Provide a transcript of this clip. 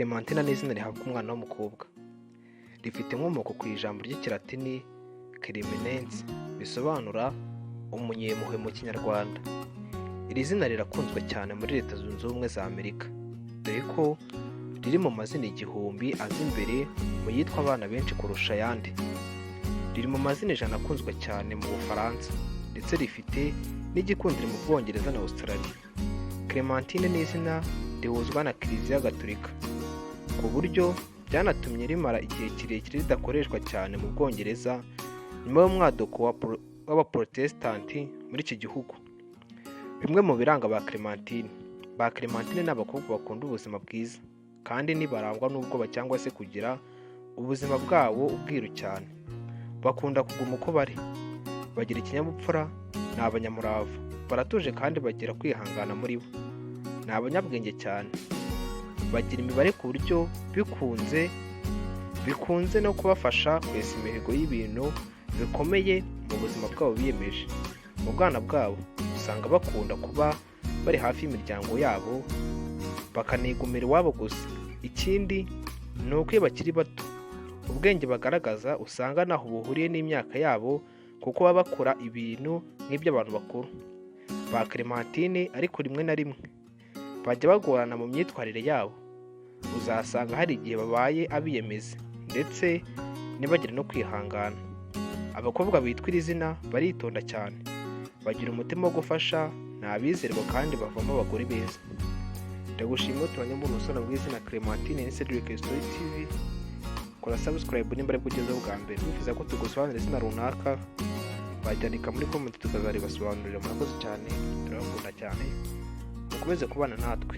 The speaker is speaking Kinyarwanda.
Clementina ni izina rihabwa umwana w'umukobwa. Rifite inkomoko ku ijambo ry'ikilatini Clemenens bisobanura umunyempuhwe mu Kinyarwanda. Iri zina rirakunzwe cyane muri Leta Zunze Ubumwe za Amerika, dore ko riri mu mazina igihumbi aza imbere mu yitwa abana benshi kurusha ayandi. Riri mu mazina 100 akunzwe cyane mu Bufaransa, ndetse rifite n'igikundiro mu Bwongereza na Australia. Clementine ni izina rihuzwa na Kiliziya Gatolika, ku buryo byanatumye rimara igihe kirekire ridakoreshwa cyane mu Bwongereza nyuma y'umwaduko w'abaprotestanti muri iki gihugu. Bimwe mu biranga ba Clementine ni abakobwa bakunda ubuzima bwiza kandi ntibarangwa n'ubwoba cyangwa se kugira ubuzima bwabo ubwiru cyane. Bakunda kuguma uko bari, bagira ikinyabupfura, ni abanyamurava, baratuje kandi bagira kwihangana muri bo. Ni abanyabwenge cyane, bagira imibare ku buryo bikunze no kubafasha kwesa imihigo y'ibintu bikomeye mu buzima bwabo biyemeje. Mu bwana bwabo usanga bakunda kuba bari hafi y'imiryango yabo, bakanigumira iwabo gusa. Ikindi ni uko iyo bakiri bato, ubwenge bagaragaza usanga ntaho buhuriye n'imyaka yabo, kuko baba bakora ibintu nk'iby'abantu bakuru. Ba Clementine ariko rimwe na rimwe bajya bagorana mu myitwarire yabo. Uzasanga hari igihe babaye abiyemezi ndetse ntibagire no kwihangana. Abakobwa bitwa iri zina baritonda cyane, bagira umutima wo gufasha, ni abizerwa kandi bavamo abagore beza. Ndagushimiye tubanye mu rusana rw'izina Clementine ni Cedric Story TV. Kora subscribe nimba ari kugezaho bwa mbere. Wifuza ko tugusobanurira izina runaka, bajyanika muri comment tukazaribasobanurira. Murakoze cyane, turabakunda cyane, mukomeze kubana natwe.